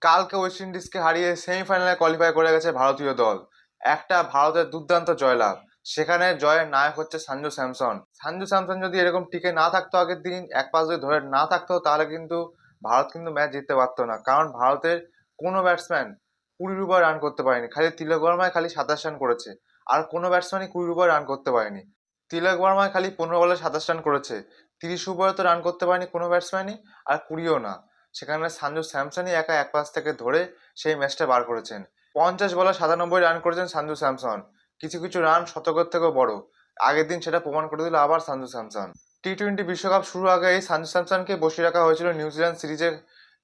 কালকে ওয়েস্ট ইন্ডিজকে হারিয়ে সেমিফাইনালে কোয়ালিফাই করে গেছে ভারতীয় দল। একটা ভারতের দুর্দান্ত জয়লাভ। সেখানে জয়ের নায়ক হচ্ছে সঞ্জু স্যামসন। সঞ্জু স্যামসন যদি এরকম টিকে না থাকতো, আগের দিন এক পাশ যদি ধরে না থাকতো, তাহলে কিন্তু ভারত কিন্তু ম্যাচ জিততে পারতো না। কারণ ভারতের কোনো ব্যাটসম্যান 20 ওভার রান করতে পারেনি। খালি তিলক বর্মায় খালি 27 রান করেছে। আর কোনো ব্যাটসম্যানই 20 ওভার রান করতে পারেনি। তিলক বর্মায় খালি 15 বলে 27 রান করেছে। 30 ওভারে তো রান করতে পারেনি কোনো ব্যাটসম্যানই, আর 20ও না। সেখানে সঞ্জু স্যামসনই একা এক পাশ থেকে ধরে সেই ম্যাচটা বার করেছেন। 50 বলে 97 রান করেছেন সঞ্জু স্যামসন। কিছু কিছু রান শতকের থেকেও বড়। আগের দিন সেটা প্রমাণ করে দিল আবার সঞ্জু স্যামসন। টি-20 বিশ্বকাপ শুরুর আগে এই সঞ্জু স্যামসনকে বসিয়ে রাখা হয়েছিল নিউজিল্যান্ড সিরিজের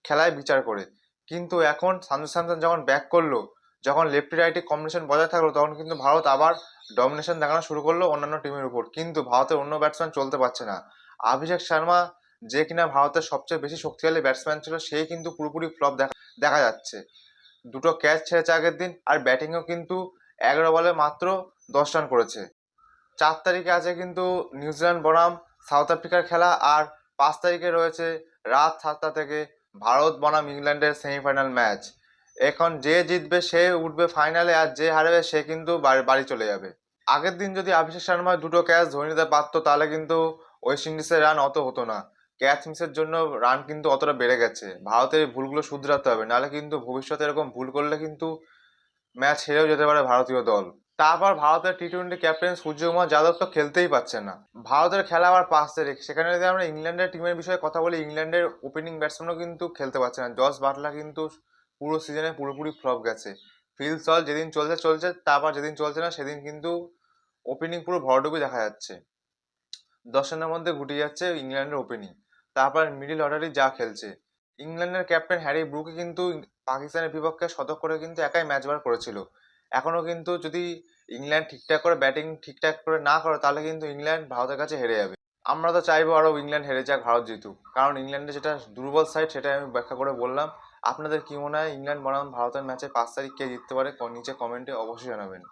খেলায় বিচার করে। কিন্তু এখন সঞ্জু স্যামসন যখন ব্যাক করলো, যখন লেফটি রাইটে কম্বিনেশন বজায় থাকলো, তখন কিন্তু ভারত আবার ডমিনেশন দেখানো শুরু করলো অন্যান্য টিমের উপর। কিন্তু ভারতের অন্য ব্যাটসম্যান চলতে পারছে না। অভিষেক শর্মা, যে কিনা ভারতের সবচেয়ে বেশি শক্তিশালী ব্যাটসম্যান ছিল, সেই কিন্তু পুরোপুরি ফ্লপ দেখা যাচ্ছে। দুটো ক্যাচ ছেড়েছে আগের দিন, আর ব্যাটিংও কিন্তু 11 বলে মাত্র 10 রান করেছে। 4 তারিখে আছে কিন্তু নিউজিল্যান্ড বনাম সাউথ আফ্রিকার খেলা, আর 5 তারিখে রয়েছে রাত 7টা থেকে ভারত বনাম ইংল্যান্ডের সেমিফাইনাল ম্যাচ। এখন যে জিতবে সে উঠবে ফাইনালে, আর যে হারবে সে কিন্তু বাড়ি চলে যাবে। আগের দিন যদি অভিষেক শর্মা দুটো ক্যাচ ধরে নিতে পারতো, তাহলে কিন্তু ওয়েস্ট ইন্ডিজের রান অত হতো না। ক্যাচ মিসের জন্য রান কিন্তু অতটা বেড়ে গেছে। ভারতের এই ভুলগুলো শুধরাতে হবে, নাহলে কিন্তু ভবিষ্যতে এরকম ভুল করলে কিন্তু ম্যাচ হেরেও যেতে পারে ভারতীয় দল। তারপর ভারতের টি-20 ক্যাপ্টেন সূর্যকুমার যাদব তো খেলতেই পারছে না। ভারতের খেলা আবার 5 তারিখ। সেখানে যদি আমরা ইংল্যান্ডের টিমের বিষয়ে কথা বলি, ইংল্যান্ডের ওপেনিং ব্যাটসম্যানও কিন্তু খেলতে পারছে না। জস বাটলার কিন্তু পুরো সিজনে পুরোপুরি ফ্লপ গেছে। ফিল সল যেদিন চলছে চলছে, তারপর যেদিন চলছে না সেদিন কিন্তু ওপেনিং পুরো ভরডুবি দেখা যাচ্ছে। 10 রানের মধ্যে গুটিয়ে যাচ্ছে ইংল্যান্ডের ওপেনিং। তারপর মিডিল অর্ডারই যা খেলছে। ইংল্যান্ডের ক্যাপ্টেন হ্যারি ব্রুকে কিন্তু পাকিস্তানের বিপক্ষে শতক করে কিন্তু একাই ম্যাচ বার করেছিল। এখনো কিন্তু যদি ইংল্যান্ড ঠিকঠাক করে ব্যাটিং ঠিকঠাক করে না করে, তাহলে কিন্তু ইংল্যান্ড ভারতের কাছে হেরে যাবে। আমরা তো চাইবো আরো ইংল্যান্ড হেরে যাক, ভারত জিতুক। কারণ ইংল্যান্ডের যেটা দুর্বল সাইড, সেটা আমি ব্যাখ্যা করে বললাম। আপনাদের কি মনে হয় ইংল্যান্ড বনাম ভারতের ম্যাচে 5 তারিখ কে জিততে পারে? নিচে কমেন্টে অবশ্যই জানাবেন।